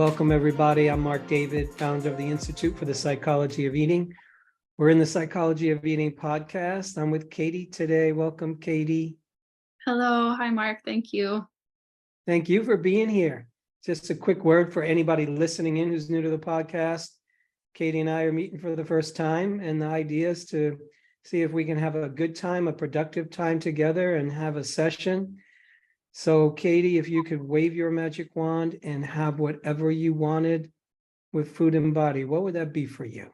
Welcome, everybody. I'm Marc David, founder of the Institute for the Psychology of Eating. We're in the Psychology of Eating podcast. I'm with Katy today. Welcome, Katy. Hello. Hi, Marc. Thank you. Thank you for being here. Just a quick word for anybody listening in who's new to the podcast. Katy and I are meeting for the first time, and the idea is to see if we can have a good time, a productive time together and have a session. So, Katy, if you could wave your magic wand and have whatever you wanted with food and body, what would that be for you?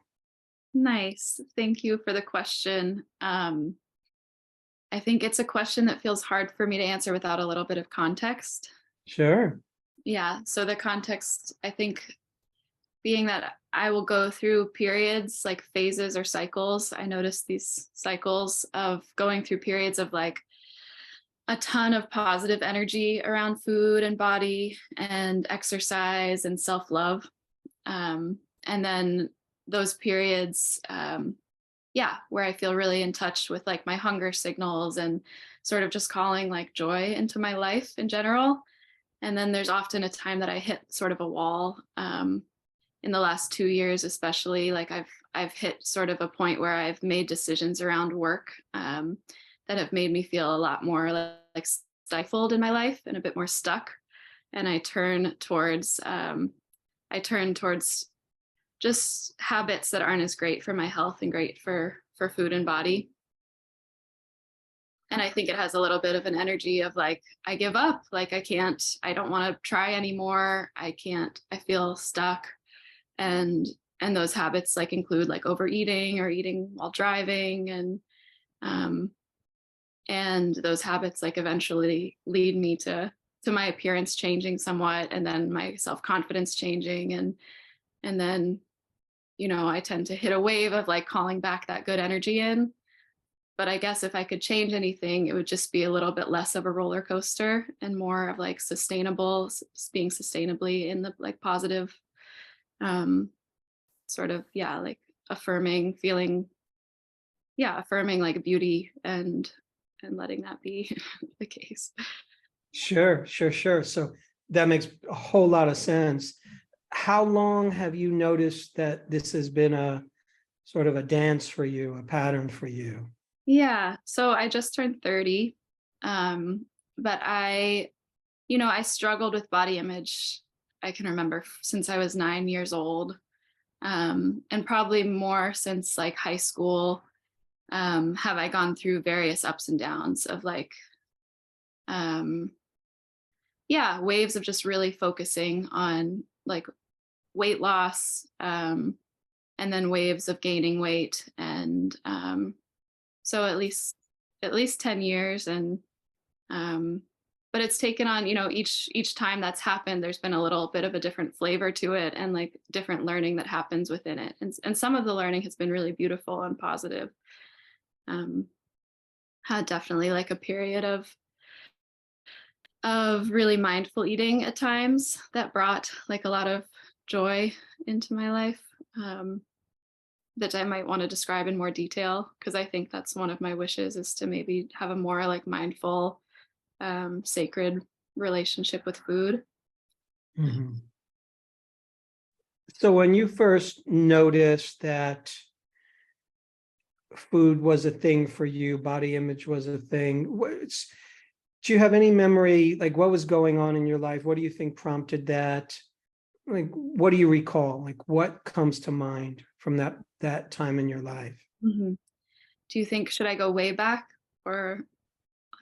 Nice. Thank you for the question. I think it's a question that feels hard for me to answer without a little bit of context. Sure. Yeah. So the context, I think, being that I will go through periods like phases or cycles. I notice these cycles of going through periods of like a ton of positive energy around food and body and exercise and self-love. And then those periods, where I feel really in touch with like my hunger signals and sort of just calling like joy into my life in general. And then there's often a time that I hit sort of a wall. In the last 2 years, especially, like I've hit sort of a point where I've made decisions around work that have made me feel a lot more like stifled in my life and a bit more stuck. And I turn towards just habits that aren't as great for my health and great for food and body. And I think it has a little bit of an energy of like, I give up, like I don't want to try anymore. I feel stuck. And those habits like include like overeating or eating while driving. And those habits like eventually lead me to my appearance changing somewhat, and then my self-confidence changing. And then, I tend to hit a wave of like calling back that good energy in. But I guess if I could change anything, it would just be a little bit less of a roller coaster and more of like being sustainably in the like positive, sort of, like affirming like beauty and letting that be the case. Sure. So that makes a whole lot of sense. How long have you noticed that this has been a sort of a dance for you, a pattern for you? Yeah. So I just turned 30. But I struggled with body image. I can remember since I was 9 years old. And probably more since like high school, have I gone through various ups and downs of like, waves of just really focusing on like weight loss, and then waves of gaining weight. And so at least 10 years. And but it's taken on, each time that's happened, there's been a little bit of a different flavor to it and like different learning that happens within it. And some of the learning has been really beautiful and positive. Had definitely like a period of really mindful eating at times that brought like a lot of joy into my life, that I might want to describe in more detail, because I think that's one of my wishes, is to maybe have a more like mindful, sacred relationship with food. Mm-hmm. So when you first noticed that food was a thing for you, body image was a thing, do you have any memory, like what was going on in your life? What do you think prompted that? Like, what do you recall? Like, what comes to mind from that time in your life? Mm-hmm. Do you think, should I go way back or?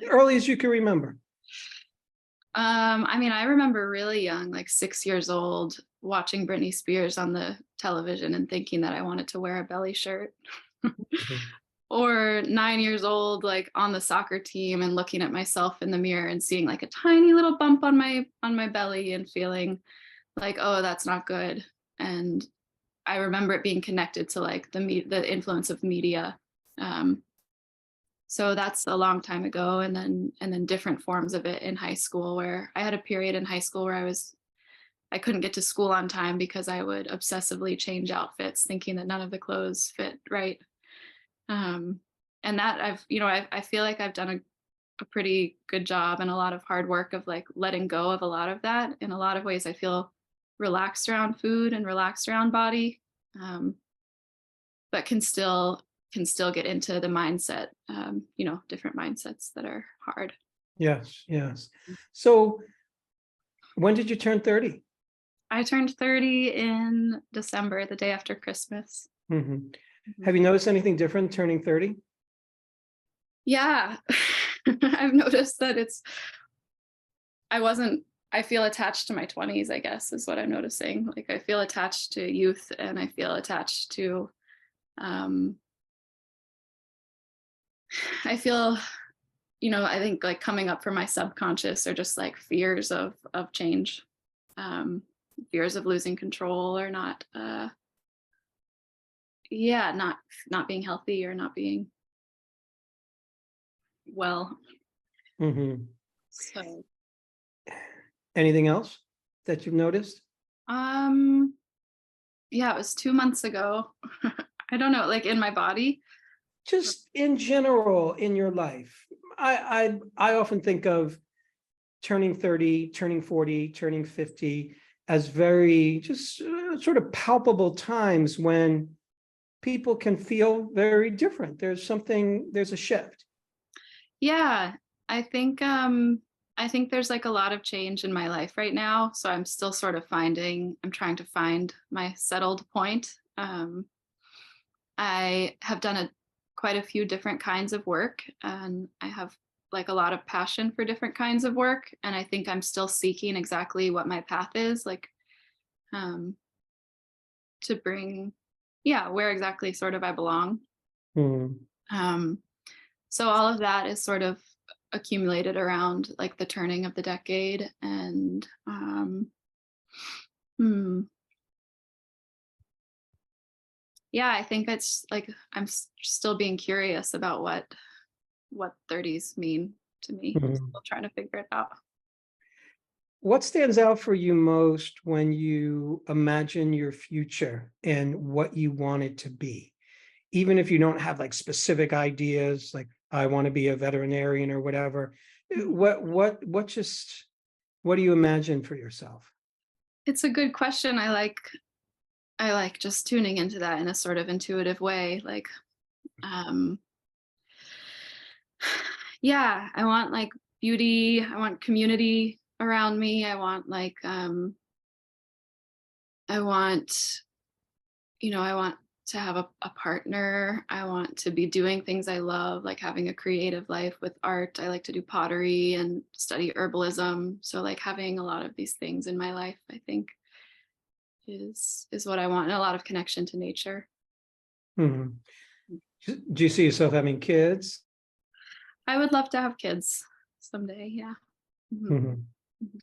Early as you can remember. I remember really young, like 6 years old, watching Britney Spears on the television and thinking that I wanted to wear a belly shirt. Mm-hmm. Or 9 years old, like on the soccer team and looking at myself in the mirror and seeing like a tiny little bump on my belly and feeling like, oh, that's not good. And I remember it being connected to like the influence of media. So that's a long time ago. And then different forms of it in high school, where I had a period in high school where I couldn't get to school on time because I would obsessively change outfits thinking that none of the clothes fit right. And that I feel like I've done a pretty good job and a lot of hard work of like letting go of a lot of that. In a lot of ways, I feel relaxed around food and relaxed around body, but can still get into the mindset, different mindsets that are hard. Yes, yes. So when did you turn 30? I turned 30 in December, the day after Christmas. Mhm. Have you noticed anything different turning 30? Yeah. I've noticed that I feel attached to my 20s, I guess, is what I'm noticing. Like, I feel attached to youth, and I feel attached to, I feel, I think like coming up from my subconscious are just like fears of change, fears of losing control, or not, not being healthy, or not being well. Mhm. So, Anything else that you've noticed? yeah, it was 2 months ago. I don't know, like in my body. Just in general in your life. I often think of turning 30, turning 40, turning 50 as very just sort of palpable times when people can feel very different. There's a shift. Yeah, I think there's like a lot of change in my life right now. So I'm still sort of I'm trying to find my settled point. I have done quite a few different kinds of work, and I have like a lot of passion for different kinds of work. And I think I'm still seeking exactly what my path is, like, um, to bring, yeah, where exactly sort of I belong. Mhm. Um, so all of that is sort of accumulated around like the turning of the decade. And hmm, yeah, I think it's like I'm still being curious about what 30s mean to me. Mhm. Still trying to figure it out. What stands out for you most when you imagine your future and what you want it to be? Even if you don't have like specific ideas, like I want to be a veterinarian or whatever, Mhm. what do you imagine for yourself? It's a good question. I like just tuning into that in a sort of intuitive way. Like, um, yeah, I want like beauty. I want community around me. I want like, I want, I want to have a partner. I want to be doing things I love, like having a creative life with art. I like to do pottery and study herbalism. So like having a lot of these things in my life, I think is what I want, and a lot of connection to nature. Mhm. Do you see yourself having kids? I would love to have kids someday. Yeah. Mhm. Mhm. Mhm.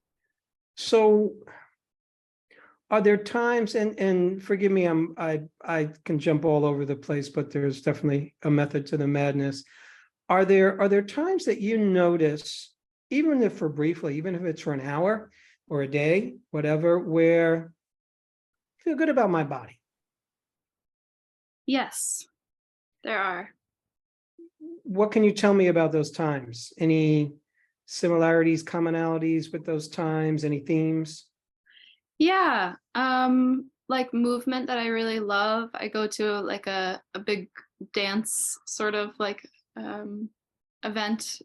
So are there times, and forgive me, I can jump all over the place, but there's definitely a method to the madness. Are there times that you notice, even if for briefly, even if it's for an hour or a day, whatever, where I feel good about my body? Yes, there are. What can you tell me about those times? Any similarities, commonalities with those times? Any themes? Yeah. Like movement that I really love. I go to like a big dance sort of like um event.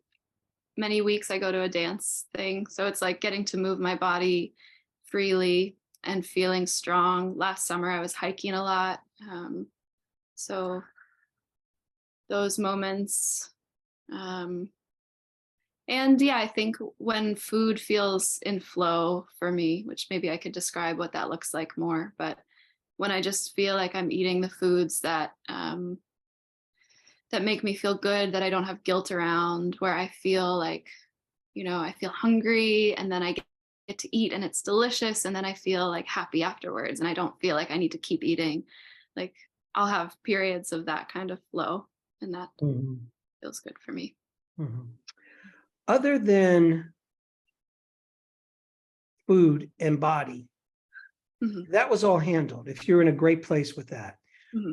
Many weeks I go to a dance thing. So it's like getting to move my body freely and feeling strong. Last summer I was hiking a lot. So those moments. Um, and yeah, I think when food feels in flow for me, which maybe I could describe what that looks like more, but when I just feel like I'm eating the foods that make me feel good, that I don't have guilt around, where I feel like, I feel hungry, and then I get to eat and it's delicious, and then I feel like happy afterwards, and I don't feel like I need to keep eating. Like, I'll have periods of that kind of flow, and that Mhm. feels good for me. Mhm. Other than food and body, Hmm. that was all handled. If you're in a great place with that, Hmm.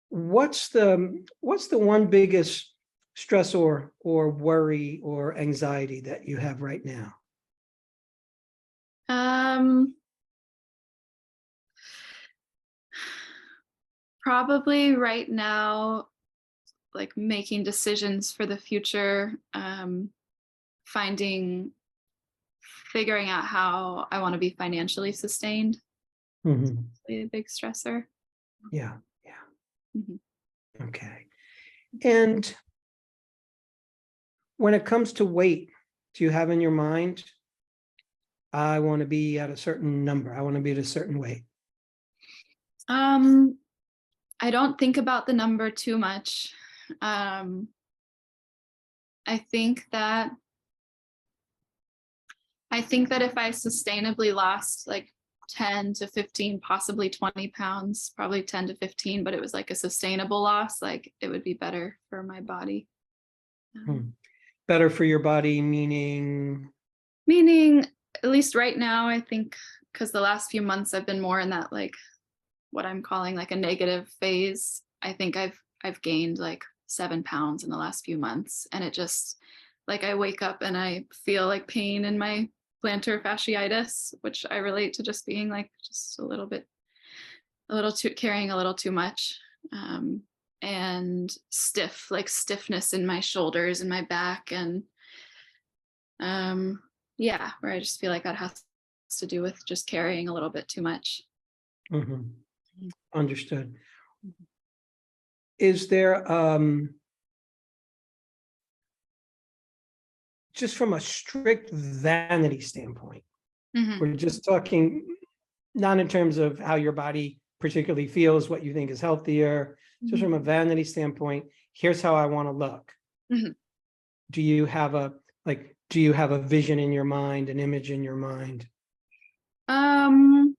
what's the one biggest stress or worry or anxiety that you have right now? Um, Probably right now, like making decisions for the future, finding figuring out how I want to be financially sustained, Mhm. a big stressor. Yeah, yeah, Mhm. okay. And when it comes to weight, do you have in your mind, I want to be at a certain number, I want to be at a certain weight? Um, I don't think about the number too much. Um, I think that if I sustainably lost like 10 to 15, possibly 20 pounds, probably 10 to 15, but it was like a sustainable loss, like it would be better for my body. Hmm. Better for your body, meaning? Meaning, at least right now, I think because the last few months I've been more in that like what I'm calling like a negative phase. I think I've gained like 7 pounds in the last few months, and it just like I wake up and I feel like pain in my plantar fasciitis, which I relate to just being like just a little too carrying a little too much, and stiff, like stiffness in my shoulders and my back, and yeah, where I just feel like that has to do with just carrying a little bit too much. Mhm. Understood. Is there, just from a strict vanity standpoint, Mm-hmm. we're just talking not in terms of how your body particularly feels, what you think is healthier, just from a vanity standpoint, here's how I want to look. Mm-hmm. Do you have do you have a vision in your mind, an image in your mind? Um,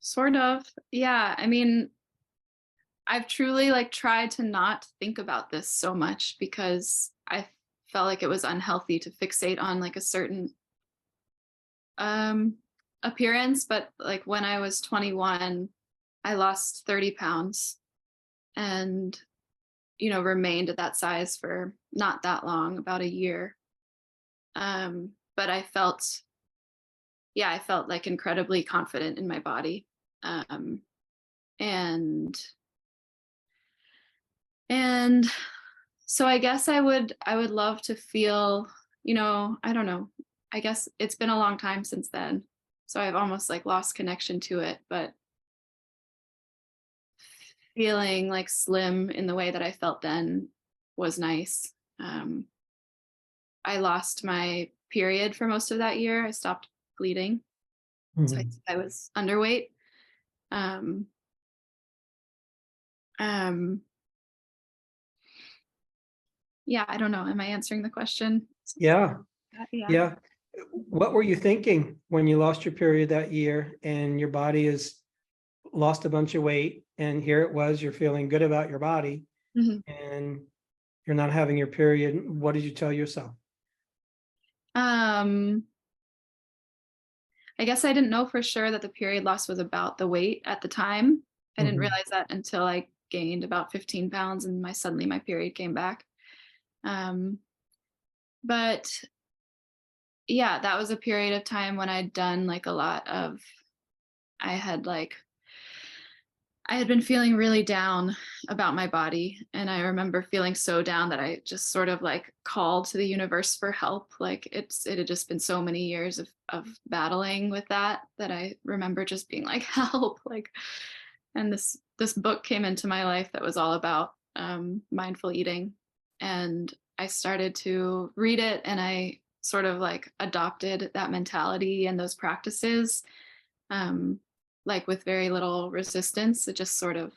Sort of. Yeah. I mean, I've truly like tried to not think about this so much because I felt like it was unhealthy to fixate on like a certain um appearance. But like when I was 21, I lost 30 pounds and remained at that size for not that long, about a year. But I felt like incredibly confident in my body. Um, and and so I guess I would love to feel, I don't know. I guess it's been a long time since then. So I've almost like lost connection to it, but feeling like slim in the way that I felt then was nice. Um, I lost my period for most of that year. I stopped bleeding. So Mhm. I was underweight. Um, um, yeah, I don't know. Am I answering the question? Yeah, Yeah. yeah. What were you thinking when you lost your period that year and your body has lost a bunch of weight, and here it was, you're feeling good about your body Mhm. and you're not having your period? What did you tell yourself? Um, I guess I didn't know for sure that the period loss was about the weight at the time. I didn't Mhm. realize that until I gained about 15 pounds and suddenly my period came back. Um, but yeah, that was a period of time when I'd done like a lot of, I had like I had been feeling really down about my body. And I remember feeling so down that I just sort of like called to the universe for help. Like it had just been so many years of battling with that I remember just being like, help. Like, and this book came into my life that was all about mindful eating. And I started to read it and I sort of like adopted that mentality and those practices, um, like with very little resistance. It just sort of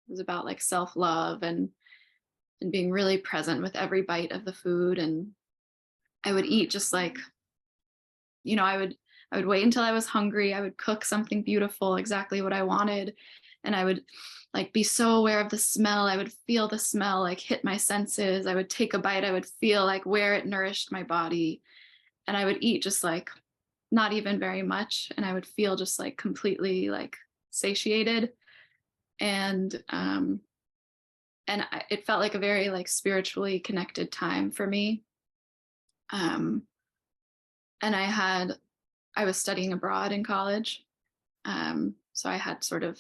was about like self-love and being really present with every bite of the food. And I would eat just like, I would wait until I was hungry. I would cook something beautiful, exactly what I wanted. And I would like be so aware of the smell. I would feel the smell like hit my senses. I would take a bite. I would feel like where it nourished my body. And I would eat just like not even very much. And I would feel just like completely like satiated. And it felt like a very like spiritually connected time for me. Um, and I was studying abroad in college. So I had sort of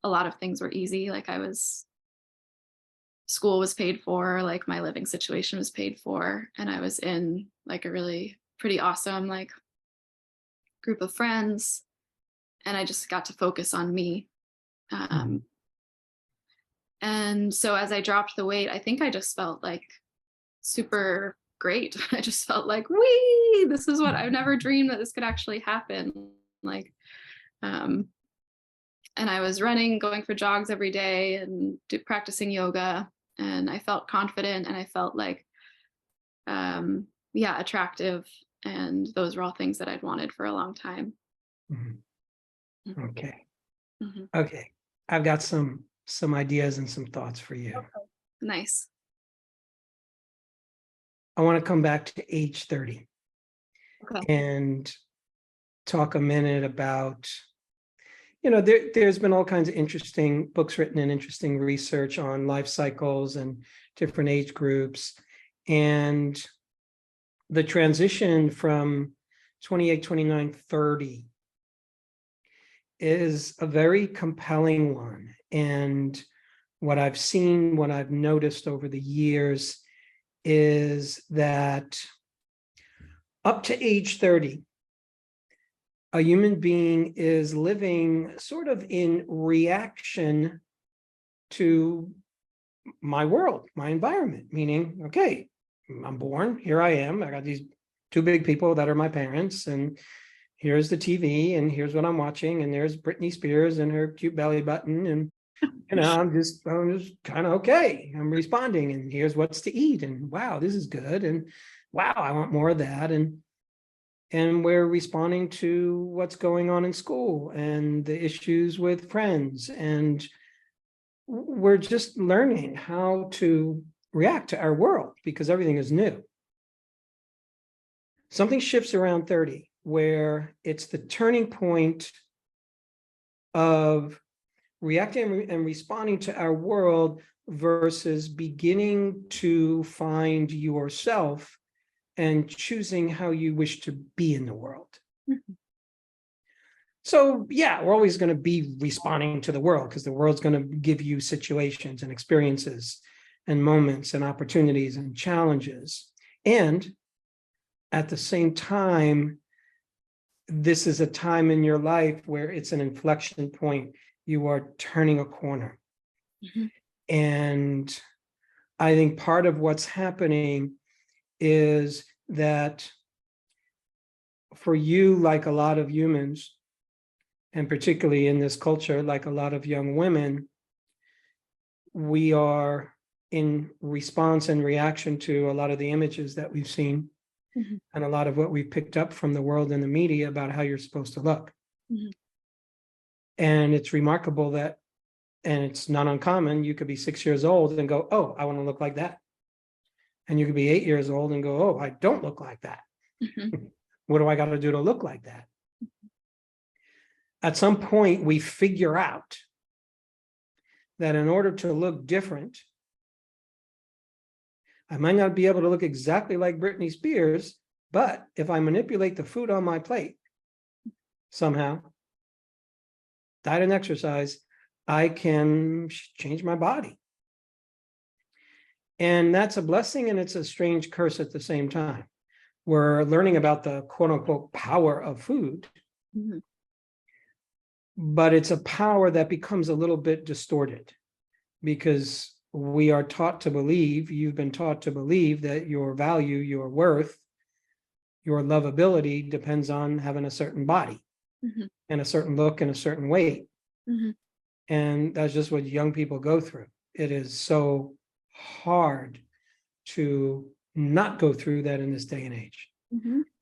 a lot of things were easy. Like school was paid for, like my living situation was paid for, and I was in like a really pretty awesome like group of friends, and I just got to focus on me. And so as I dropped the weight, I think I just felt like super great. I just felt like, wee, this is what I've never dreamed that this could actually happen. Like, and I was running, going for jogs every day and practicing yoga. And I felt confident and I felt like, yeah, attractive. And those were all things that I'd wanted for a long time. Okay. Okay. I've got some ideas and some thoughts for you. Okay. Nice. I want to come back to age 30 and talk a minute about, there's been all kinds of interesting books written and interesting research on life cycles and different age groups. And the transition from 28, 29, 30 is a very compelling one. And what I've seen, what I've noticed over the years is that up to age 30, a human being is living sort of in reaction to my world, my environment, meaning, okay, I'm born, here I am, I got these two big people that are my parents, and here's the TV, and here's what I'm watching, and there's Britney Spears and her cute belly button, and I'm just kind of okay. I'm responding, and here's what's to eat, and wow, this is good, and wow, I want more of that, and we're responding to what's going on in school and the issues with friends, and we're just learning how to react to our world because everything is new. Something shifts around 30 where it's the turning point of reacting and responding to our world versus beginning to find yourself and choosing how you wish to be in the world. So yeah, we're always going to be responding to the world because the world's going to give you situations and experiences and moments and opportunities and challenges. And at the same time, this is a time in your life where it's an inflection point. You are turning a corner. And I think part of what's happening is that for you, like a lot of humans, and particularly in this culture, like a lot of young women, we are in response and reaction to a lot of the images that we've seen and a lot of what we picked up from the world and the media about how you're supposed to look. And it's remarkable that, and it's not uncommon, you could be 6 years old and go, oh, I want to look like that. And you could be 8 years old and go, oh, I don't look like that. What do I got to do to look like that? At some point, we figure out that in order to look different, I might not be able to look exactly like Britney Spears, but if I manipulate the food on my plate somehow, diet and exercise, I can change my body. And that's a blessing and it's a strange curse at the same time. We're learning about the quote unquote power of food, but it's a power that becomes a little bit distorted because we are taught to believe, you've been taught to believe that your value, your worth, your lovability depends on having a certain body and a certain look and a certain weight. And that's just what young people go through. It is so hard to not go through that in this day and age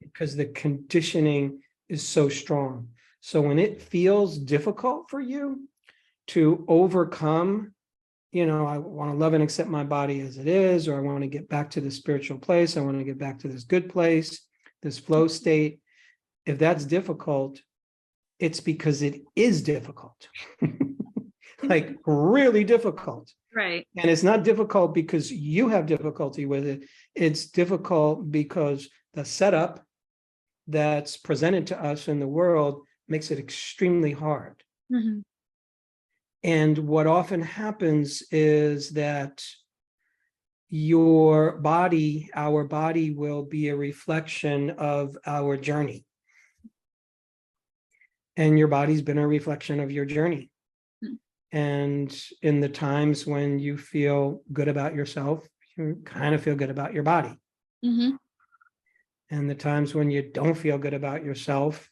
because the conditioning is so strong. So when it feels difficult for you to overcome, I want to love and accept my body as it is, or I want to get back to the spiritual place, I want to get back to this good place, this flow state. If that's difficult, it's because it is difficult. Like really difficult. Right. And it's not difficult because you have difficulty with it. It's difficult because the setup that's presented to us in the world makes it extremely hard. And what often happens is that our body will be a reflection of our journey. And your body's been a reflection of your journey. And in the times when you feel good about yourself, you kind of feel good about your body. Mm-hmm. And the times when you don't feel good about yourself,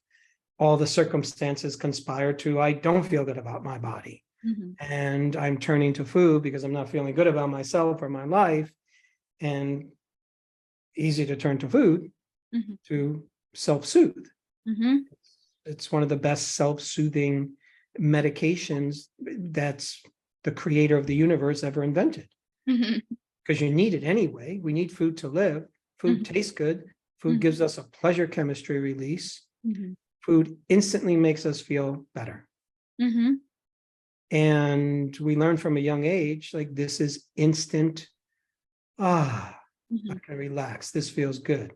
all the circumstances conspire to, I don't feel good about my body. Mm-hmm. And I'm turning to food because I'm not feeling good about myself or my life. And easy to turn to food Mm-hmm. to self-soothe. Mm-hmm. It's one of the best self-soothing medications that's the creator of the universe ever invented. Mm-hmm. Because you need it anyway. We need food to live. Food tastes good. Food gives us a pleasure chemistry release. Mm-hmm. Food instantly makes us feel better. Mm-hmm. And we learn from a young age, like this is instant. I can relax. This feels good.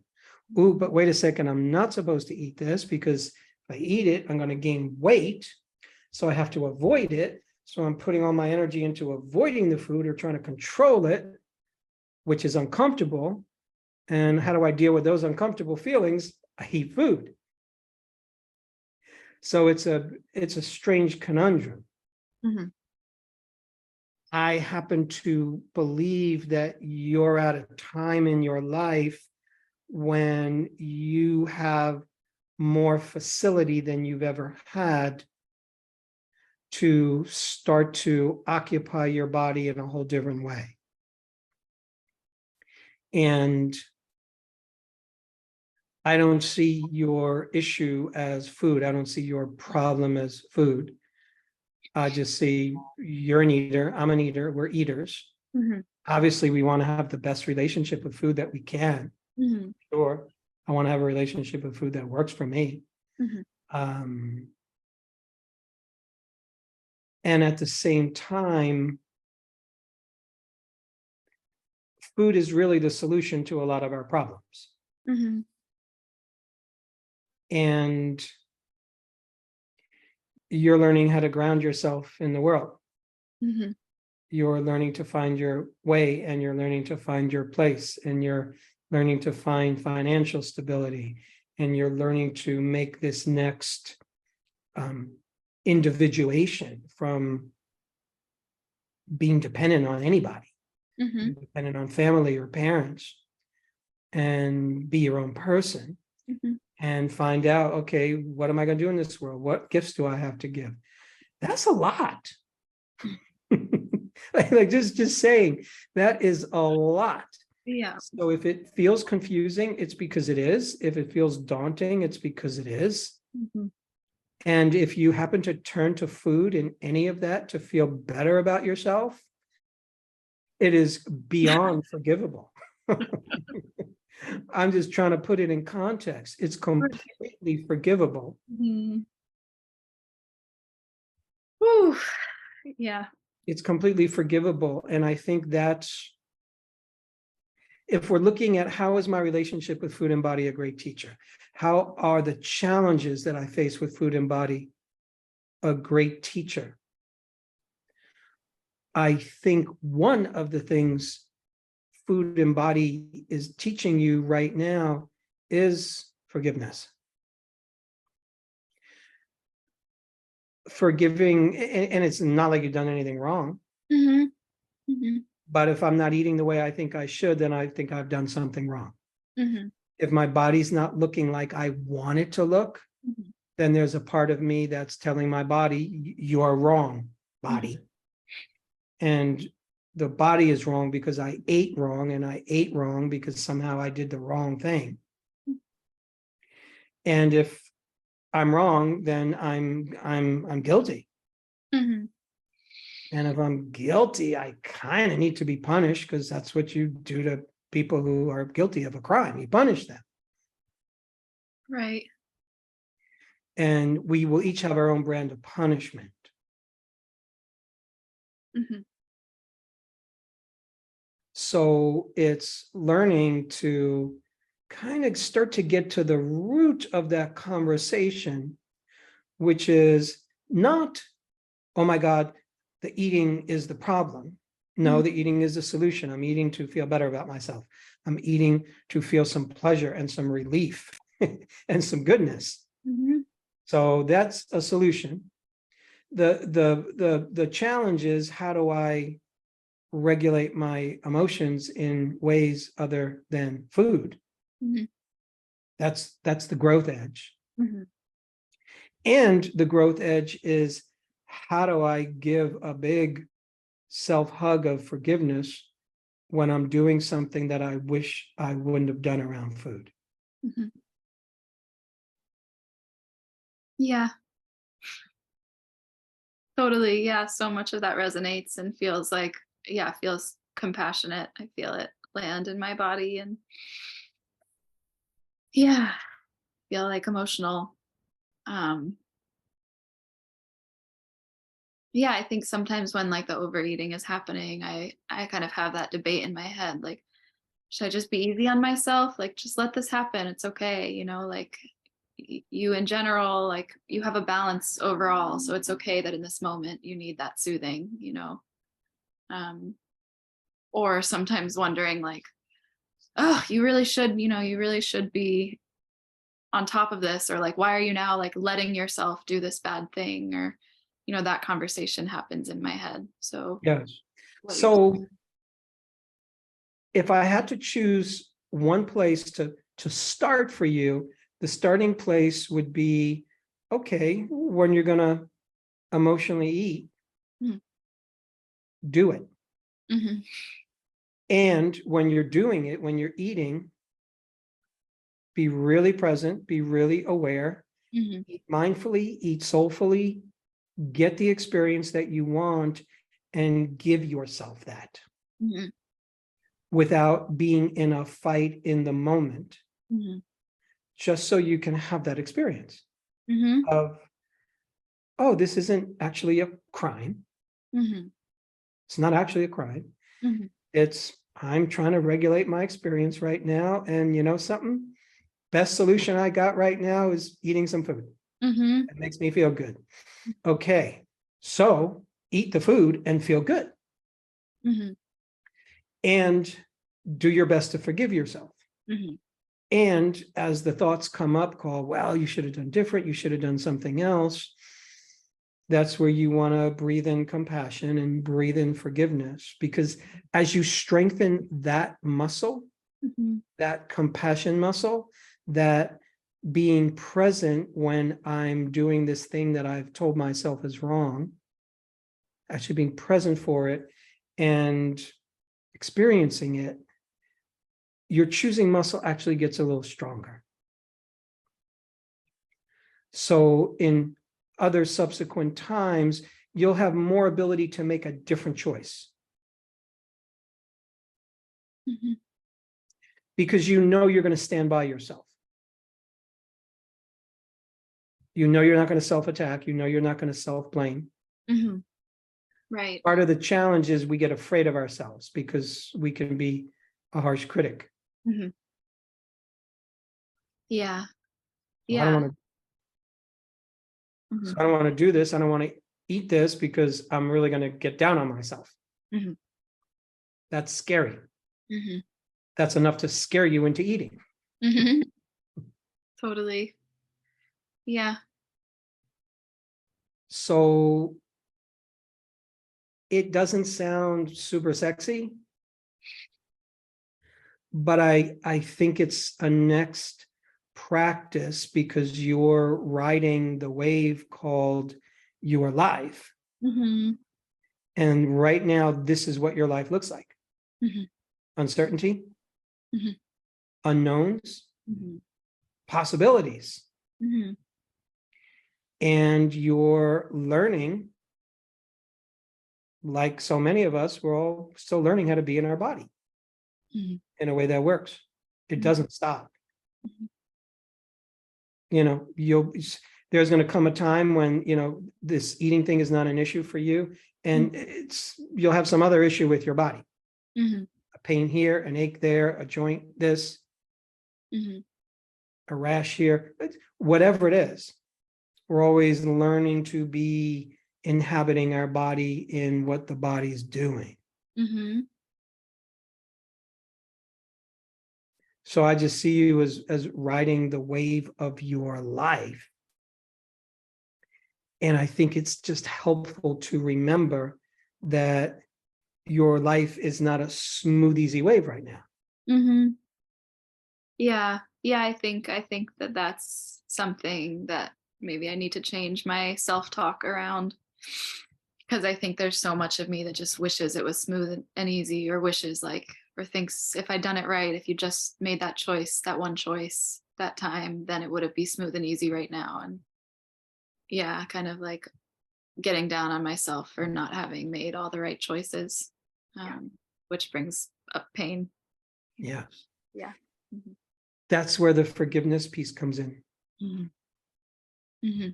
Ooh, but wait a second. I'm not supposed to eat this because if I eat it, I'm going to gain weight. So I have to avoid it. So I'm putting all my energy into avoiding the food or trying to control it, which is uncomfortable. And how do I deal with those uncomfortable feelings? I eat food. So it's a strange conundrum. Mm-hmm. I happen to believe that you're at a time in your life when you have more facility than you've ever had to start to occupy your body in a whole different way. And I don't see your issue as food. I don't see your problem as food. I just see you're an eater. I'm an eater. We're eaters. Mm-hmm. Obviously, we want to have the best relationship with food that we can. Mm-hmm. Sure. I want to have a relationship with food that works for me. Mm-hmm. And at the same time, food is really the solution to a lot of our problems. Mm-hmm. And you're learning how to ground yourself in the world. Mm-hmm. You're learning to find your way, and you're learning to find your place, and you're learning to find financial stability, and you're learning to make this next individuation from being dependent on anybody, Mm-hmm. dependent on family or parents, and be your own person. Mm-hmm. And find out, okay, what am I going to do in this world? What gifts do I have to give? That's a lot. like just saying that is a lot. Yeah. So if it feels confusing, it's because it is. If it feels daunting, it's because it is. Mm-hmm. And if you happen to turn to food in any of that to feel better about yourself, it is beyond forgivable. I'm just trying to put it in context. It's completely forgivable. Mm-hmm. Whew. Yeah. It's completely forgivable. And I think that's, if we're looking at how is my relationship with food and body a great teacher? How are the challenges that I face with food and body a great teacher? I think one of the things food and body is teaching you right now is forgiveness. Forgiving, and it's not like you've done anything wrong. Mm-hmm. Mm-hmm. But if I'm not eating the way I think I should, then I think I've done something wrong. Mm-hmm. If my body's not looking like I want it to look, Mm-hmm. then there's a part of me that's telling my body, you are wrong, body. Mm-hmm. And the body is wrong because I ate wrong, and I ate wrong because somehow I did the wrong thing. Mm-hmm. And if I'm wrong, then I'm guilty. Mm-hmm. And if I'm guilty, I kind of need to be punished, because that's what you do to people who are guilty of a crime. You punish them. Right. And we will each have our own brand of punishment. Mm-hmm. So it's learning to kind of start to get to the root of that conversation, which is not, oh my God, the eating is the problem. No, the eating is the solution. I'm eating to feel better about myself. I'm eating to feel some pleasure and some relief and some goodness. So that's a solution. The challenge is, how do I regulate my emotions in ways other than food? That's the growth edge. And the growth edge is, how do I give a big self-hug of forgiveness when I'm doing something that I wish I wouldn't have done around food? Yeah, totally. Yeah, so much of that resonates and feels like, yeah, feels compassionate. I feel it land in my body, and yeah, feel like emotional. Um, yeah, I think sometimes when like the overeating is happening, I kind of have that debate in my head, like, should I just be easy on myself? Like, just let this happen. It's okay. You know, like you in general, like you have a balance overall. So it's okay that in this moment you need that soothing, you know? Um, or sometimes wondering like, oh, you really should, you know, you really should be on top of this, or like, why are you now like letting yourself do this bad thing? Or, you know, that conversation happens in my head. So Yes. what you're So if I had to choose one place to start for you, the starting place would be, okay, when you're going to emotionally eat, do it. And when you're doing it, when you're eating, be really present, be really aware, eat mindfully, eat soulfully, get the experience that you want, and give yourself that without being in a fight in the moment, just so you can have that experience of, oh, this isn't actually a crime. It's not actually a crime. It's, I'm trying to regulate my experience right now. And you know something? Best solution I got right now is eating some food. It makes me feel good. Okay, so eat the food and feel good. And do your best to forgive yourself. And as the thoughts come up, call, well, you should have done different, you should have done something else. That's where you want to breathe in compassion and breathe in forgiveness, because as you strengthen that muscle, that compassion muscle, that being present when I'm doing this thing that I've told myself is wrong, actually being present for it and experiencing it, your choosing muscle actually gets a little stronger. So in other subsequent times, you'll have more ability to make a different choice. Because you know you're going to stand by yourself. You know you're not going to self-attack. You know you're not going to self-blame. Right. Part of the challenge is we get afraid of ourselves because we can be a harsh critic. Yeah. So I don't want to. So I don't want to do this. I don't want to eat this because I'm really going to get down on myself. That's scary. That's enough to scare you into eating. Totally. Yeah. So it doesn't sound super sexy, but I think it's a next practice, because you're riding the wave called your life. And right now, this is what your life looks like. Uncertainty, unknowns, possibilities. And you're learning, like so many of us, we're all still learning how to be in our body in a way that works. It doesn't stop. You know, there's going to come a time when, you know, this eating thing is not an issue for you, and you'll have some other issue with your body. A pain here, an ache there, a joint this, a rash here, whatever it is. We're always learning to be inhabiting our body in what the body's doing. Mm-hmm. So I just see you as riding the wave of your life. And I think it's just helpful to remember that your life is not a smooth, easy wave right now. Mm-hmm. Yeah. Yeah. I think that that's something that maybe I need to change my self-talk around, because I think there's so much of me that just wishes it was smooth and easy, or wishes like, or thinks if I'd done it right, if you just made that choice, that one choice that time, then it would be smooth and easy right now. And yeah, kind of like getting down on myself for not having made all the right choices, which brings up pain. Yeah. Yeah. Mm-hmm. That's where the forgiveness piece comes in. Mm-hmm. Mm-hmm.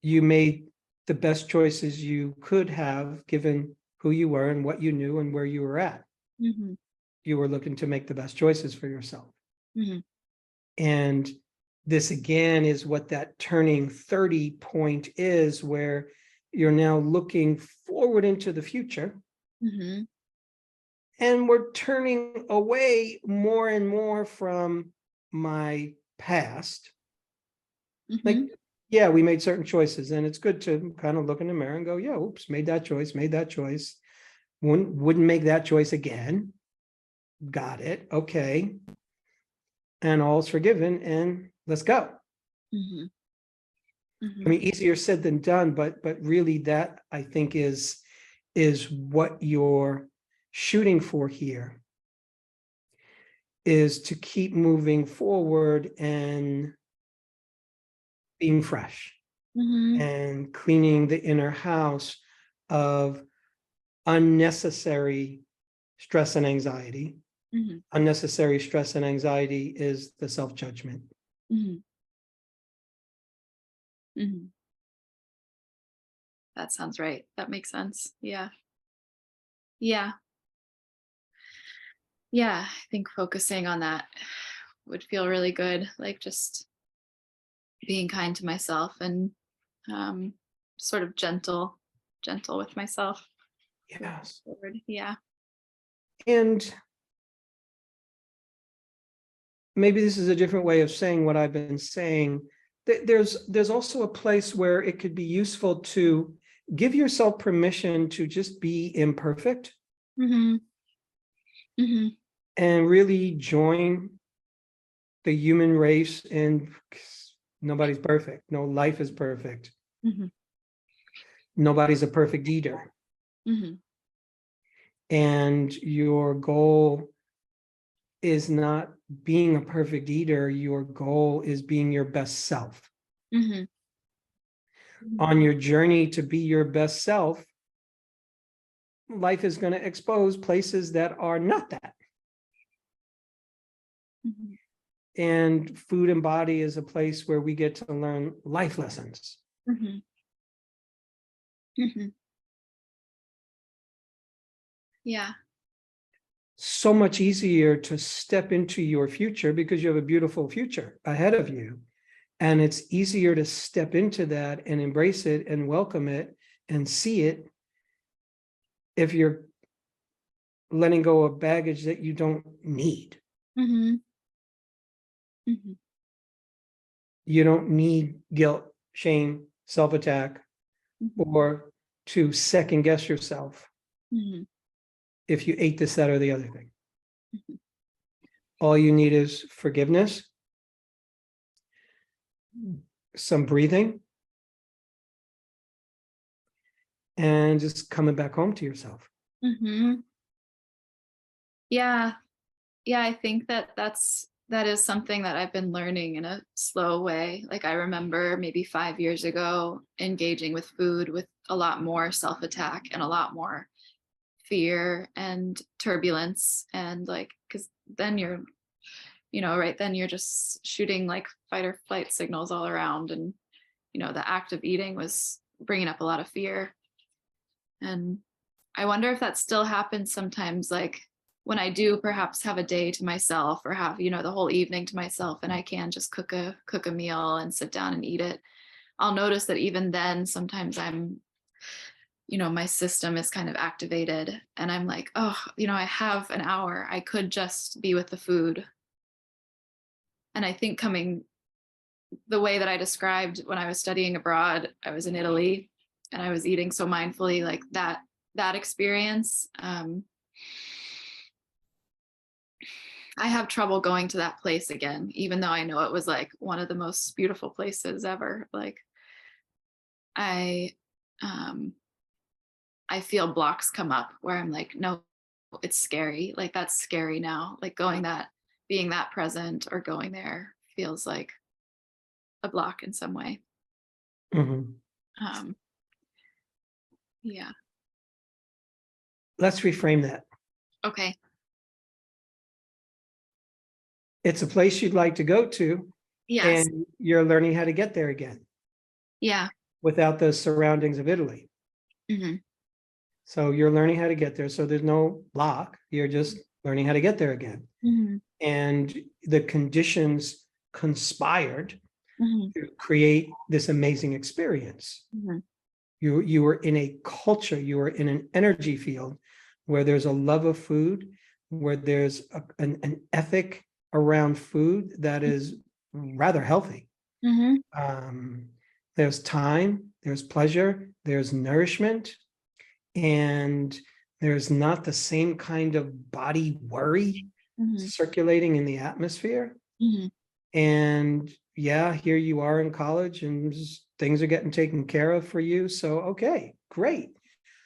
You made the best choices you could have given who you were and what you knew and where you were at. Mm-hmm. You were looking to make the best choices for yourself. Mm-hmm. And this again is what that turning 30 point is, where you're now looking forward into the future. Mm-hmm. And we're turning away more and more from my past. Like, Mm-hmm. yeah, we made certain choices, and it's good to kind of look in the mirror and go, yeah, oops, made that choice. Wouldn't make that choice again. Got it. Okay. And all's forgiven, and let's go. Mm-hmm. Mm-hmm. I mean, easier said than done, but really that I think is what you're shooting for here, is to keep moving forward and being fresh Mm-hmm. and cleaning the inner house of unnecessary stress and anxiety. Mm-hmm. Unnecessary stress and anxiety is the self-judgment. Mm-hmm. Mm-hmm. That sounds right. That makes sense. Yeah. Yeah. Yeah. I think focusing on that would feel really good. Like just being kind to myself and um, sort of gentle with myself. Yes. Yeah. And maybe this is a different way of saying what I've been saying. There's also a place where it could be useful to give yourself permission to just be imperfect. Mm-hmm. Mm-hmm. And really join the human race. And nobody's perfect. No life is perfect. Mm-hmm. Nobody's a perfect eater. Mm-hmm. And your goal is not being a perfect eater. Your goal is being your best self. Mm-hmm. On your journey to be your best self, life is going to expose places that are not that. Mm-hmm. And food and body is a place where we get to learn life lessons. Mm-hmm. Mm-hmm. Yeah. So much easier to step into your future because you have a beautiful future ahead of you. And it's easier to step into that and embrace it and welcome it and see it if you're letting go of baggage that you don't need. Mm-hmm. Mm-hmm. You don't need guilt, shame, self-attack, Mm-hmm. or to second guess yourself Mm-hmm. if you ate this, that, or the other thing. Mm-hmm. All you need is forgiveness, some breathing, and just coming back home to yourself. Mm-hmm. Yeah. Yeah. I think that that is something that I've been learning in a slow way. Like I remember maybe 5 years ago engaging with food with a lot more self-attack and a lot more fear and turbulence, and like, because then you're, right then you're just shooting like fight or flight signals all around, and the act of eating was bringing up a lot of fear. And I wonder if that still happens sometimes, like when I do perhaps have a day to myself, or have the whole evening to myself, and I can just cook a meal and sit down and eat it. I'll notice that even then sometimes I'm my system is kind of activated, and I'm like, oh, I have an hour, I could just be with the food. And I think coming the way that I described when I was studying abroad, I was in Italy and I was eating so mindfully, like that experience. I have trouble going to that place again, even though I know it was like one of the most beautiful places ever. Like I I feel blocks come up where I'm like, no, it's scary. Like that's scary now. Like being that present or going there feels like a block in some way. Mhm. Um, yeah. Let's reframe that. Okay. It's a place you'd like to go to, Yes. and you're learning how to get there again Yeah. without the surroundings of Italy. Hmm. So you're learning how to get there. So there's no block. You're just learning how to get there again. Hmm. And the conditions conspired Hmm. to create this amazing experience. Hmm. You were in a culture, you were in an energy field where there's a love of food, where there's an ethic around food that is rather healthy. Hmm. There's time, there's pleasure, there's nourishment, and there's not the same kind of body worry Hmm. circulating in the atmosphere. Hmm. And yeah, here you are in college and things are getting taken care of for you. So, okay, great.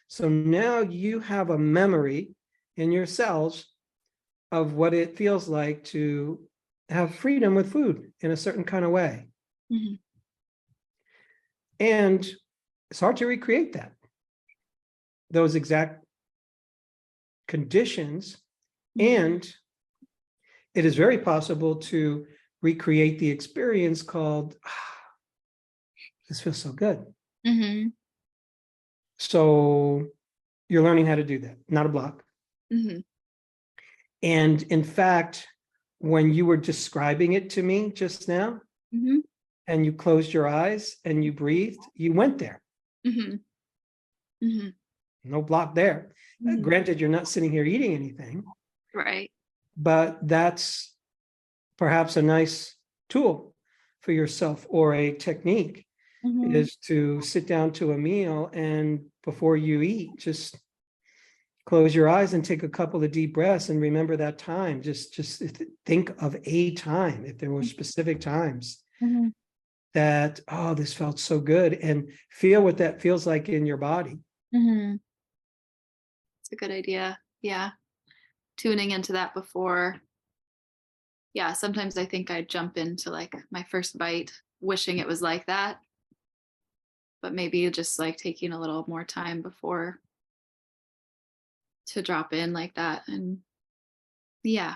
So now you have a memory in your cells of what it feels like to have freedom with food in a certain kind of way. Hmm. And it's hard to recreate that, those exact conditions. And it is very possible to recreate the experience called, this feels so good. Hmm. So you're learning how to do that, not a block. Hmm. And in fact, when you were describing it to me just now, Hmm. and you closed your eyes and you breathed, you went there. Hmm. Hmm. No block there. Granted, you're not sitting here eating anything, Right. but that's perhaps a nice tool for yourself, or a technique Hmm. is to sit down to a meal, and before you eat, just close your eyes and take a couple of deep breaths and remember that time. Just think of a time, if there were specific times Hmm. that, oh, this felt so good, and feel what that feels like in your body. Hmm. It's a good idea. Yeah. Tuning into that before. Yeah. Sometimes I think I jump into like my first bite, wishing it was like that, but maybe just like taking a little more time before to drop in like that. And yeah.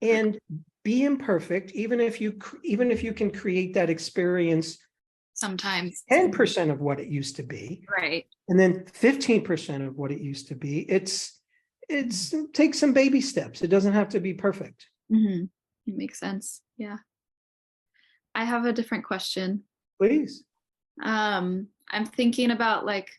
And be imperfect, even if you can create that experience Sometimes. 10% of what it used to be, Right. and then 15% of what it used to be. It's take some baby steps. It doesn't have to be perfect. Hmm. It makes sense. Yeah. I have a different question. Please. I'm thinking about like,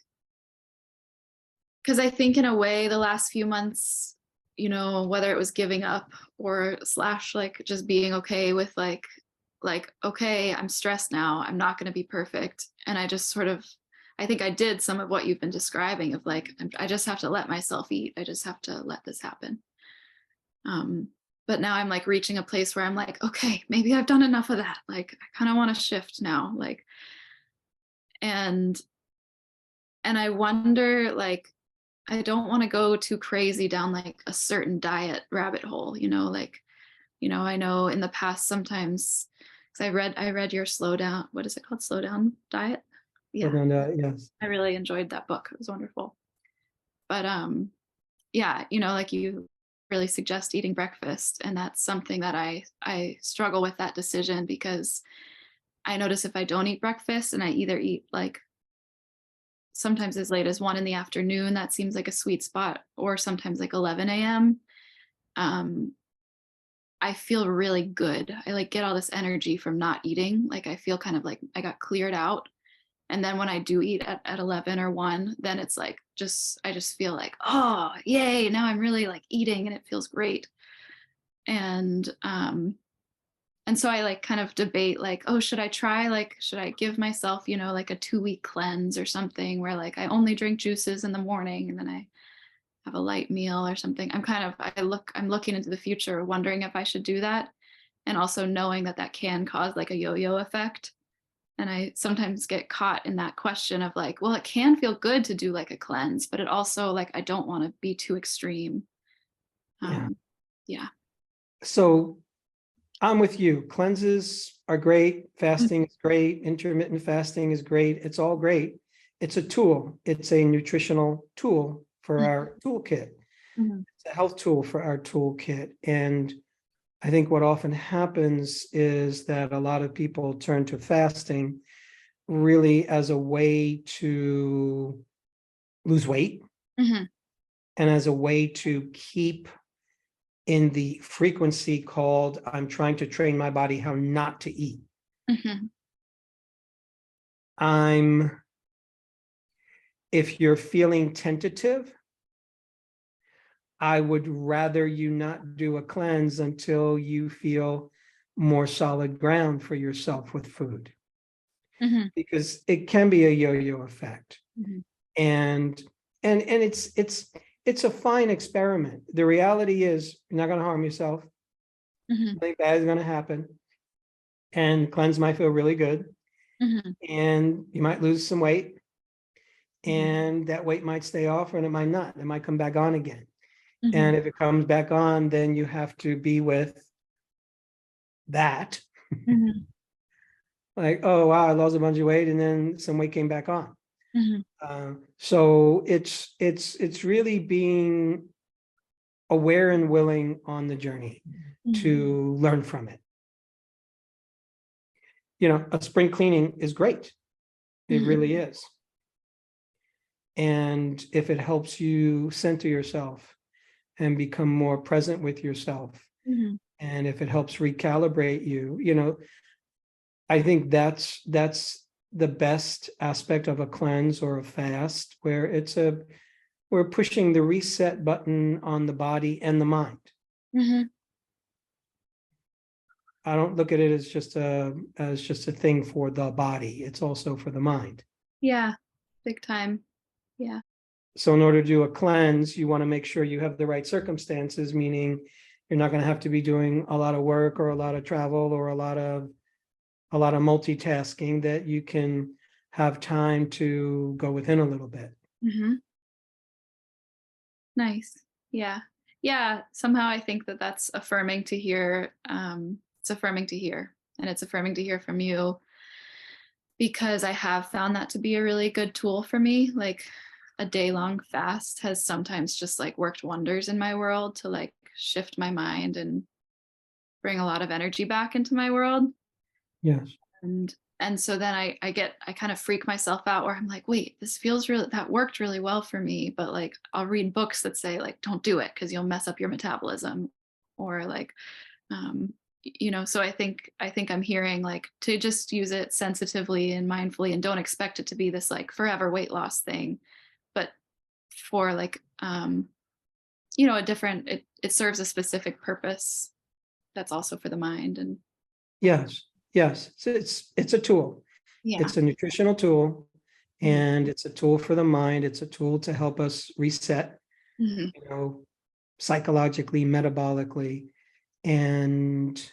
because I think in a way the last few months, whether it was giving up or slash like just being okay with like okay, I'm stressed now, I'm not going to be perfect, and I just sort of, I think I did some of what you've been describing of like I just have to let myself eat, I just have to let this happen. But now I'm like reaching a place where I'm like, okay, maybe I've done enough of that, like I kind of want to shift now, like, and I wonder, like, I don't want to go too crazy down like a certain diet rabbit hole, like, I know in the past sometimes, because I read your slow down, what is it called? Slow down diet. Yeah. Yes. I really enjoyed that book. It was wonderful. But yeah, like you really suggest eating breakfast. And that's something that I struggle with, that decision, because I notice if I don't eat breakfast and I either eat like sometimes as late as 1 in the afternoon, that seems like a sweet spot, or sometimes like 11 a.m. I feel really good. I like get all this energy from not eating. Like I feel kind of like I got cleared out. And then when I do eat at 11 or 1, then it's like I just feel like, oh, yay, now I'm really like eating and it feels great. And so I like kind of debate like, oh, should I give myself, like a 2-week cleanse or something where like I only drink juices in the morning and then I have a light meal or something. I'm looking into the future, wondering if I should do that. And also knowing that can cause like a yo-yo effect. And I sometimes get caught in that question of like, well, it can feel good to do like a cleanse, but it also like, I don't want to be too extreme. Yeah. Yeah. So I'm with you. Cleanses are great. Fasting is great. Intermittent fasting is great. It's all great. It's a tool. It's a nutritional tool for our toolkit. Mhm. It's a health tool for our toolkit. And I think what often happens is that a lot of people turn to fasting really as a way to lose weight Mhm. and as a way to keep in the frequency called I'm trying to train my body how not to eat. Mhm. If you're feeling tentative, I would rather you not do a cleanse until you feel more solid ground for yourself with food, Mhm. because it can be a yo-yo effect. Mhm. And it's a fine experiment. The reality is you're not going to harm yourself. Mhm. Nothing bad is going to happen. And cleanse might feel really good. Mhm. And you might lose some weight. Mhm. And that weight might stay off and it might not. It might come back on again. Mhm. And if it comes back on, then you have to be with that. Mhm. Like, oh, wow, I lost a bunch of weight and then some weight came back on. Mhm. So it's really being aware and willing on the journey Mhm. to learn from it. A spring cleaning is great. It Mhm. really is. And if it helps you center yourself and become more present with yourself, Mhm. and if it helps recalibrate you, I think that's the best aspect of a cleanse or a fast, where we're pushing the reset button on the body and the mind. Mhm. I don't look at it as just a thing for the body. It's also for the mind. Yeah. Big time. Yeah. So in order to do a cleanse, you want to make sure you have the right circumstances, meaning you're not going to have to be doing a lot of work or a lot of travel or a lot of multitasking, that you can have time to go within a little bit. Mhm. Nice. Yeah. Yeah. Somehow I think that's affirming to hear. It's affirming to hear. And it's affirming to hear from you, because I have found that to be a really good tool for me. Like a day-long fast has sometimes just like worked wonders in my world to like shift my mind and bring a lot of energy back into my world. Yes. And so then I kind of freak myself out where I'm like, wait, that worked really well for me, but like I'll read books that say like don't do it because you'll mess up your metabolism, or like so I think I'm hearing like to just use it sensitively and mindfully, and don't expect it to be this like forever weight loss thing, but for like a different, it serves a specific purpose that's also for the mind. And Yes. Yes. It's a tool. yeah. It's a nutritional tool, Mhm. and it's a tool for the mind. It's a tool to help us reset, Mhm. psychologically, metabolically, and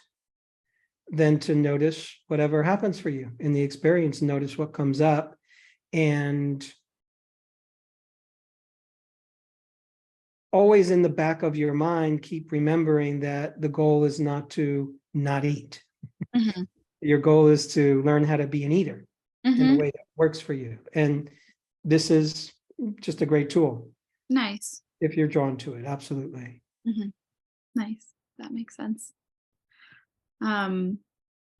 then to notice whatever happens for you in the experience, notice what comes up, and always in the back of your mind, keep remembering that the goal is not to not eat. Mhm. Your goal is to learn how to be an eater in a Mhm. way that works for you. And this is just a great tool Nice. if you're drawn to it. Absolutely. Mhm. Nice. That makes sense. Um,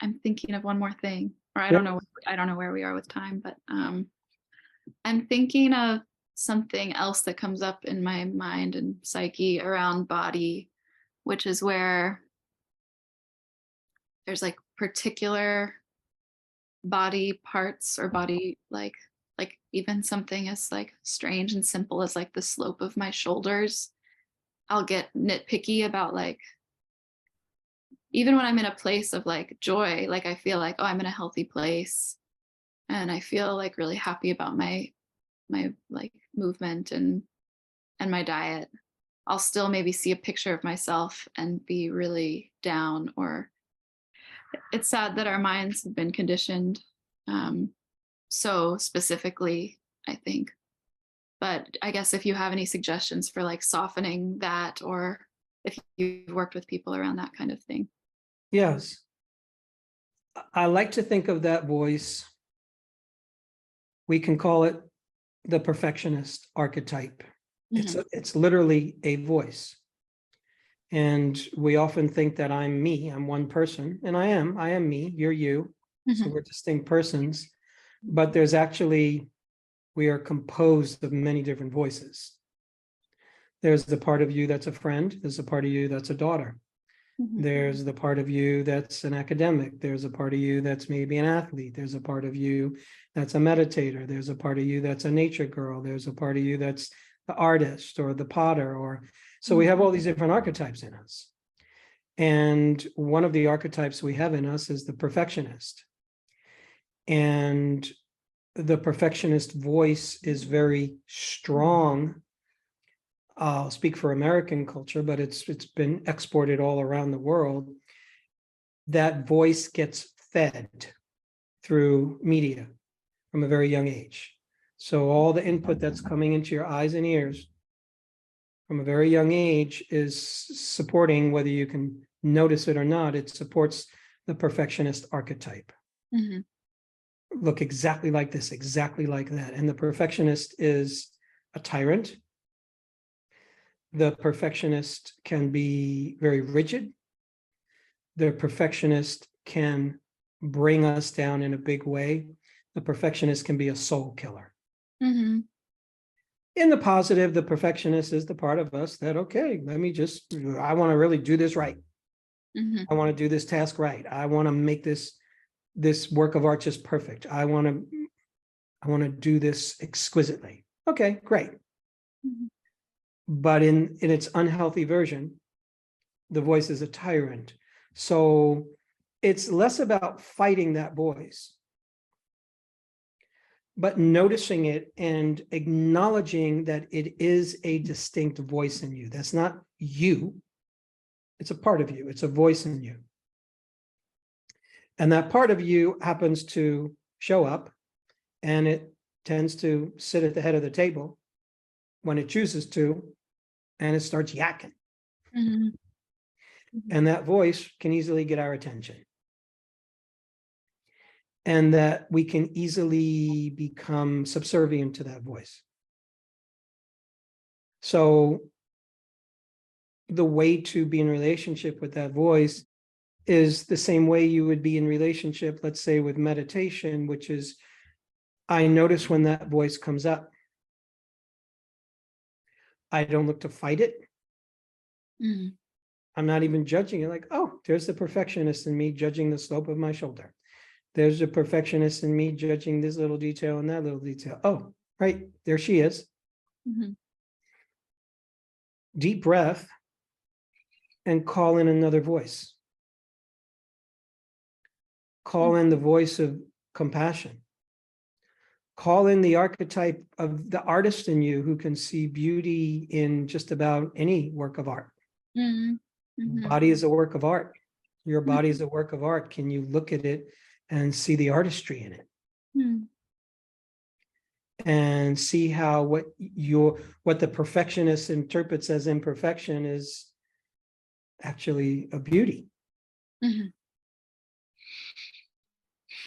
I'm thinking of one more thing, or I Yeah. don't know. I don't know where we are with time, but I'm thinking of something else that comes up in my mind and psyche around body, which is where there's like particular body parts or body like even something as like strange and simple as like the slope of my shoulders. I'll get nitpicky about like, even when I'm in a place of like joy, like I feel like, oh, I'm in a healthy place and I feel like really happy about my like movement and my diet. I'll still maybe see a picture of myself and be really down. Or it's sad that our minds have been conditioned so specifically, I think. But I guess if you have any suggestions for like softening that, or if you've worked with people around that kind of thing. Yes. I like to think of that voice. We can call it the perfectionist archetype. It's literally a voice. And we often think that I'm me, I'm one person, and I am me, you're you. So we're distinct persons, but there's actually, we are composed of many different voices. There's the part of you that's a friend, there's a part of you that's a daughter. There's the part of you that's an academic. There's a part of you that's maybe an athlete. There's a part of you that's a meditator. There's a part of you that's a nature girl. There's a part of you that's the artist or the potter. Or so we have all these different archetypes in us. And one of the archetypes we have in us is the perfectionist. And the perfectionist voice is very strong. I'll speak for American culture, but it's been exported all around the world. That voice gets fed through media from a very young age. So all the input that's coming into your eyes and ears from a very young age is supporting, whether you can notice it or not, it supports the perfectionist archetype. Look exactly like this, exactly like that. And the perfectionist is a tyrant. The perfectionist can be very rigid. The perfectionist can bring us down in a big way. The perfectionist can be a soul killer. In the positive, the perfectionist is the part of us that, okay, I want to really do this right. I want to do this task right. I want to make this work of art just perfect. I want to do this exquisitely. Okay, great. But in its unhealthy version, the voice is a tyrant. So it's less about fighting that voice, but noticing it and acknowledging that it is a distinct voice in you. That's not you. It's a part of you. It's a voice in you. And that part of you happens to show up, and it tends to sit at the head of the table when it chooses to, and it starts yakking. And that voice can easily get our attention. And that we can easily become subservient to that voice. So the way to be in relationship with that voice is the same way you would be in relationship, let's say, with meditation, which is, I notice when that voice comes up. I don't look to fight it. I'm not even judging it, like, oh, there's the perfectionist in me judging the slope of my shoulder. There's a perfectionist in me judging this little detail and that little detail. Oh, right, there she is. Deep breath and call in another voice. Call in the voice of compassion. Call in the archetype of the artist in you who can see beauty in just about any work of art. Body is a work of art. Your body is a work of art. Can you look at it and see the artistry in it? And see how what the perfectionist interprets as imperfection is actually a beauty.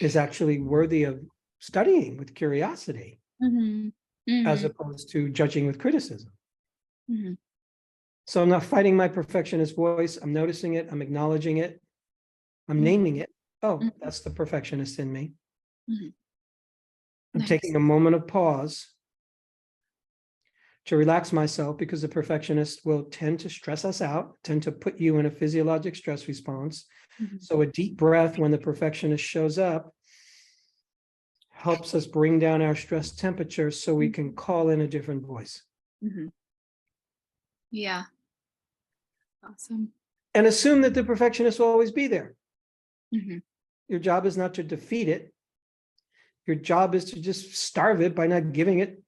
Is actually worthy of studying with curiosity, as opposed to judging with criticism. So I'm not fighting my perfectionist voice. I'm noticing it. I'm acknowledging it. I'm naming it. Oh, that's the perfectionist in me. I'm taking a moment of pause to relax myself, because the perfectionist will tend to stress us out, tend to put you in a physiologic stress response. So a deep breath when the perfectionist shows up, helps us bring down our stress temperature so we can call in a different voice. Mm-hmm. Yeah. Awesome. And assume that the perfectionist will always be there. Mm-hmm. Your job is not to defeat it. Your job is to just starve it by not giving it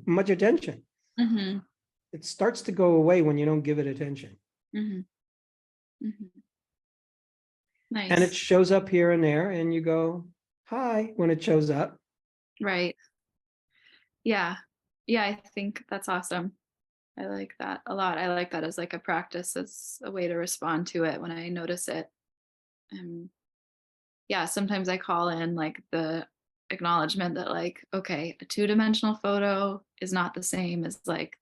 much attention. Mm-hmm. It starts to go away when you don't give it attention. Mm-hmm. Mm-hmm. Nice. And it shows up here and there, and you go, hi, when it shows up. Right. Yeah. Yeah, I think that's awesome. I like that a lot. I like that as like a practice, as a way to respond to it when I notice it. Yeah, sometimes I call in like the acknowledgement that like, okay, a 2-dimensional photo is not the same as like,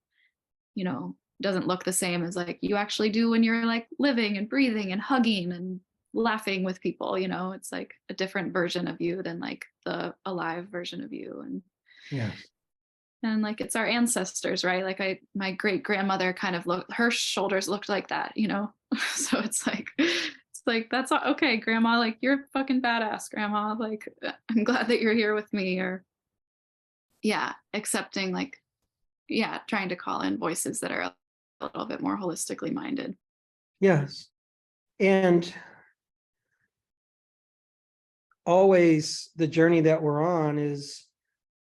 doesn't look the same as like you actually do when you're like living and breathing and hugging and laughing with people. It's like a different version of you than like the alive version of you. And Yes. and like it's our ancestors, right? Like my great grandmother kind of her shoulders looked like that. So it's like that's okay, grandma, like you're fucking badass, grandma, like I'm glad that you're here with me. Or yeah, accepting like, yeah, trying to call in voices that are a little bit more holistically minded. Yes. And always the journey that we're on is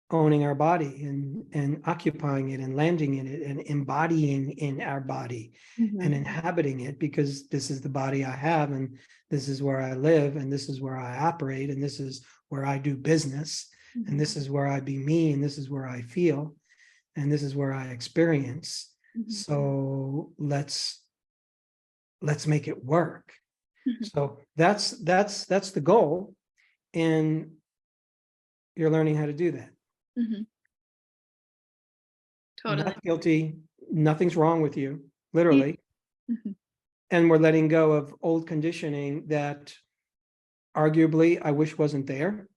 owning our body and occupying it and landing in it and embodying in our body and inhabiting it, because this is the body I have, and this is where I live, and this is where I operate, and this is where I do business, and this is where I be me, and this is where I feel, and this is where I experience. So let's make it work. So that's the goal, and you're learning how to do that. Totally. Not guilty, nothing's wrong with you, literally. And we're letting go of old conditioning that arguably I wish wasn't there.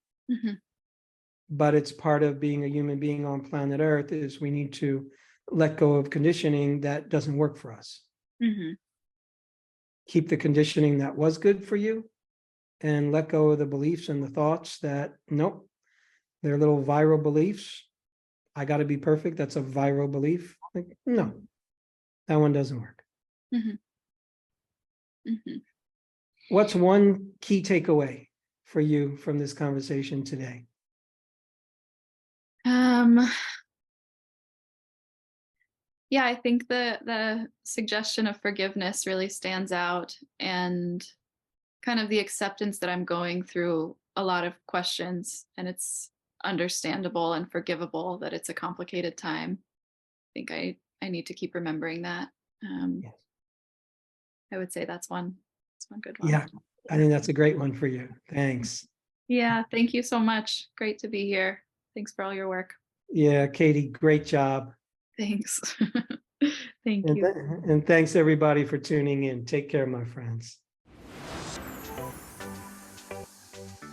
But it's part of being a human being on planet Earth, is we need to let go of conditioning that doesn't work for us. Keep the conditioning that was good for you, and let go of the beliefs and the thoughts that, nope, they're little viral beliefs. I got to be perfect. That's a viral belief. Like, no, that one doesn't work. What's one key takeaway for you from this conversation today? Yeah, I think the suggestion of forgiveness really stands out, and kind of the acceptance that I'm going through a lot of questions, and it's understandable and forgivable that it's a complicated time. I think I need to keep remembering that. Yes. I would say that's one good one. Yeah, I think that's a great one for you. Thanks. Yeah, thank you so much. Great to be here. Thanks for all your work. Yeah, Katy, great job. Thanks. Thank you. And thanks everybody for tuning in. Take care, my friends.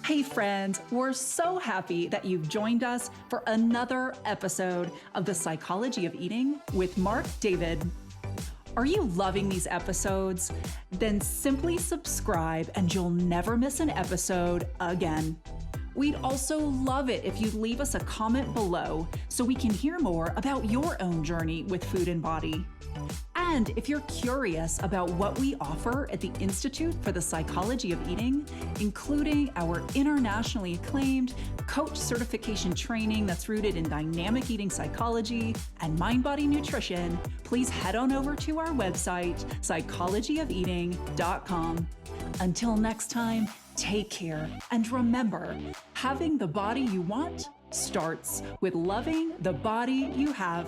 Hey friends, we're so happy that you've joined us for another episode of The Psychology of Eating with Marc David. Are you loving these episodes? Then simply subscribe and you'll never miss an episode again. We'd also love it if you'd leave us a comment below so we can hear more about your own journey with food and body. And if you're curious about what we offer at the Institute for the Psychology of Eating, including our internationally acclaimed coach certification training that's rooted in dynamic eating psychology and mind-body nutrition, please head on over to our website, psychologyofeating.com. Until next time, take care, and remember, having the body you want starts with loving the body you have.